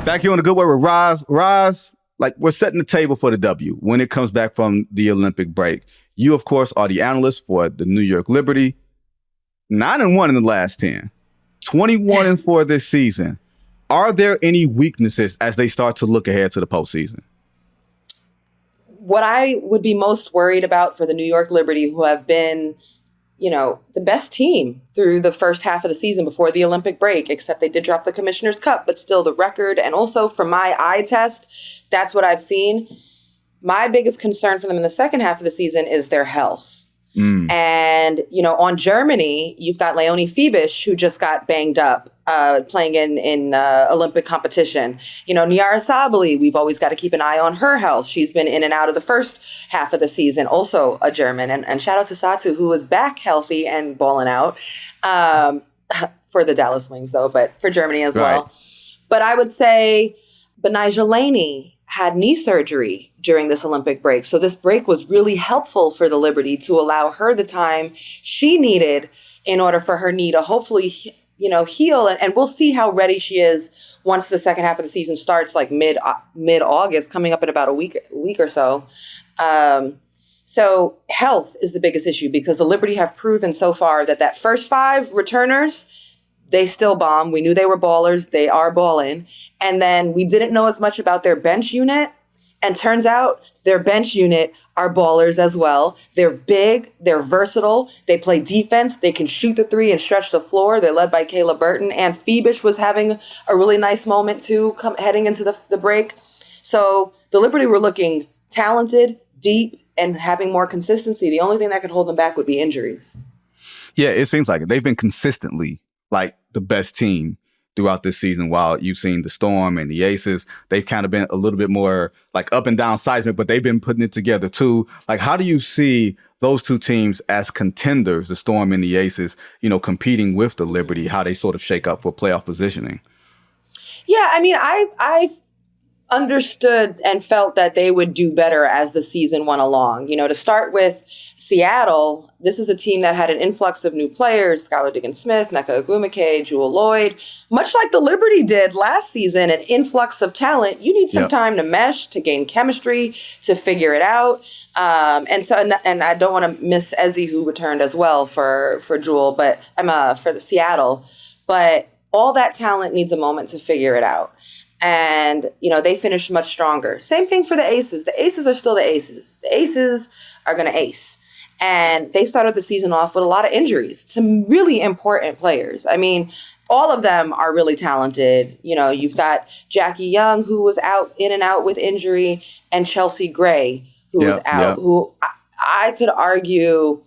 Back here on the Good Word with Ros. Ros, like we're setting the table for the W when it comes back from the Olympic break. You, of course, are the analyst for the New York Liberty. 9-1 in the last 10. 21-4 this season. Are there any weaknesses as they start to look ahead to the postseason? What I would be most worried about for the New York Liberty, who have been, the best team through the first half of the season before the Olympic break, except they did drop the Commissioner's Cup, but still the record. And also from my eye test, that's what I've seen. My biggest concern for them in the second half of the season is their health. And, on Germany, you've got Leonie Fiebisch, who just got banged up playing in Olympic competition. Niara Sabali, we've always got to keep an eye on her health. She's been in and out of the first half of the season, also a German. And shout out to Satu, who is back healthy and balling out for the Dallas Wings, though, but for Germany as well. But I would say Benija Laney had knee surgery during this Olympic break. So this break was really helpful for the Liberty to allow her the time she needed in order for her knee to hopefully, heal. And we'll see how ready she is once the second half of the season starts, like mid-August, coming up in about a week or so. So health is the biggest issue because the Liberty have proven so far that first 5 returners, they still bomb. We knew they were ballers. They are balling. And then we didn't know as much about their bench unit. And turns out their bench unit are ballers as well. They're big. They're versatile. They play defense. They can shoot the 3 and stretch the floor. They're led by Kayla Burton. And Fiebisch was having a really nice moment too, heading into the break. So the Liberty were looking talented, deep, and having more consistency. The only thing that could hold them back would be injuries. Yeah, it seems like it. They've been consistently like the best team throughout this season. While you've seen the Storm and the Aces, they've kind of been a little bit more like up and down seismic, but they've been putting it together too. Like, how do you see those two teams as contenders, the Storm and the Aces, competing with the Liberty, how they sort of shake up for playoff positioning? Yeah, I mean, I understood and felt that they would do better as the season went along. To start with Seattle, this is a team that had an influx of new players, Skylar Diggins-Smith, Nneka Ogwumike, Jewel Lloyd, much like the Liberty did last season, an influx of talent. You need some time to mesh, to gain chemistry, to figure it out. And I don't want to miss Ezzy, who returned as well for Jewel, but for the Seattle. But all that talent needs a moment to figure it out. And, they finished much stronger. Same thing for the Aces. The Aces are still the Aces. The Aces are going to ace. And they started the season off with a lot of injuries to really important players. I mean, all of them are really talented. You've got Jackie Young, who was in and out with injury, and Chelsea Gray, who was out, who I could argue,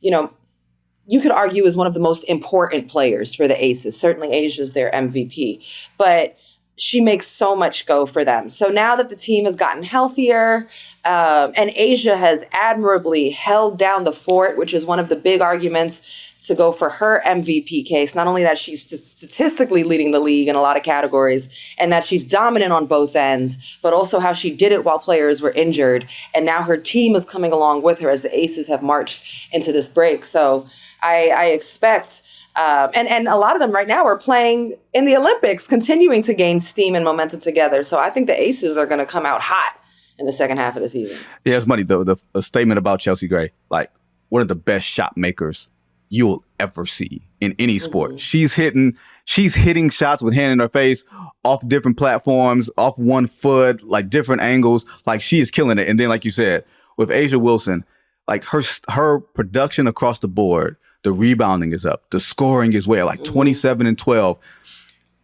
you could argue is one of the most important players for the Aces. Certainly Asia's their MVP. But she makes so much go for them. So now that the team has gotten healthier, and Asia has admirably held down the fort, which is one of the big arguments to go for her MVP case. Not only that she's statistically leading the league in a lot of categories and that she's dominant on both ends, but also how she did it while players were injured. And now her team is coming along with her as the Aces have marched into this break. So I expect... And a lot of them right now are playing in the Olympics, continuing to gain steam and momentum together. So I think the Aces are going to come out hot in the second half of the season. Yeah, it's money, though. The statement about Chelsea Gray, like one of the best shot makers you'll ever see in any sport. Mm-hmm. She's hitting shots with hand in her face off different platforms, off one foot, like different angles. Like she is killing it. And then, like you said, with A'ja Wilson, like her production across the board, the rebounding is up. The scoring is well, like 27 and 12.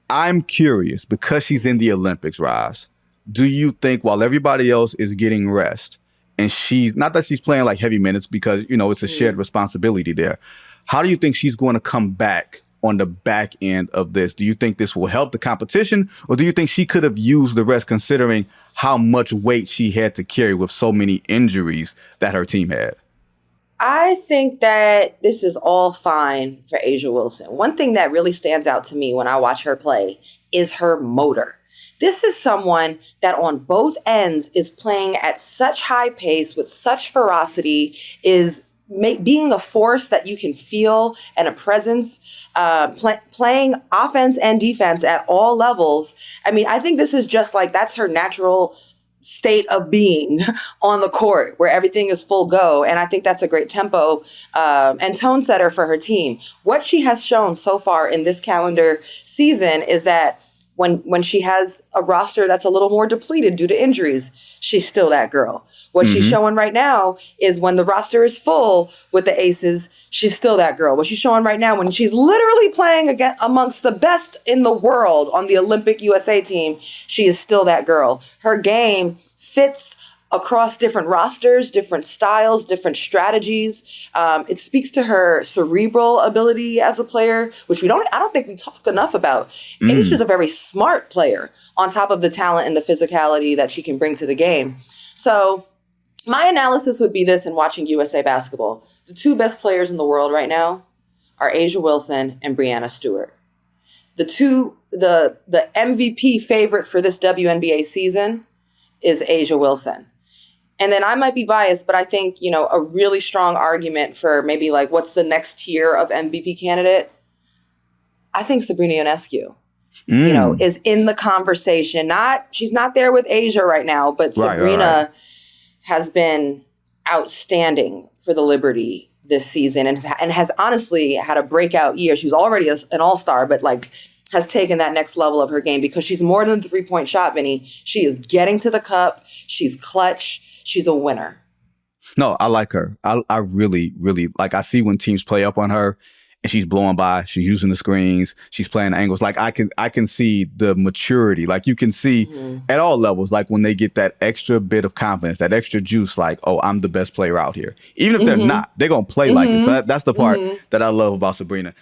I'm curious, because she's in the Olympics, Ros, do you think while everybody else is getting rest, and she's, not that she's playing like heavy minutes because, it's a shared responsibility there, how do you think she's going to come back on the back end of this? Do you think this will help the competition, or do you think she could have used the rest considering how much weight she had to carry with so many injuries that her team had? I think that this is all fine for A'ja Wilson. One thing that really stands out to me when I watch her play is her motor. This is someone that on both ends is playing at such high pace with such ferocity, is being a force that you can feel and a presence, playing offense and defense at all levels. I mean, I think this is just like, that's her natural state of being on the court where everything is full go. And I think that's a great tempo and tone setter for her team. What she has shown so far in this calendar season is that when she has a roster that's a little more depleted due to injuries, she's still that girl. What she's showing right now is when the roster is full with the aces, she's still that girl. What she's showing right now when she's literally playing amongst the best in the world on the Olympic USA team, she is still that girl. Her game fits across different rosters, different styles, different strategies. It speaks to her cerebral ability as a player, which I don't think we talk enough about. A'ja's a very smart player on top of the talent and the physicality that she can bring to the game. So my analysis would be this in watching USA basketball. The two best players in the world right now are A'ja Wilson and Breanna Stewart. The MVP favorite for this WNBA season is A'ja Wilson. And then I might be biased, but I think, a really strong argument for maybe like what's the next tier of MVP candidate. I think Sabrina Ionescu, is in the conversation. She's not there with A'ja right now, but Sabrina has been outstanding for the Liberty this season and has honestly had a breakout year. She was already an all-star, but has taken that next level of her game because she's more than the 3-point shot, Vinny. She is getting to the cup. She's clutch. She's a winner. No, I like her. I really, really I see when teams play up on her and she's blowing by, she's using the screens, she's playing angles. I can see the maturity. You can see at all levels, when they get that extra bit of confidence, that extra juice, oh, I'm the best player out here. Even if they're not, they're going to play like this. That's the part that I love about Sabrina.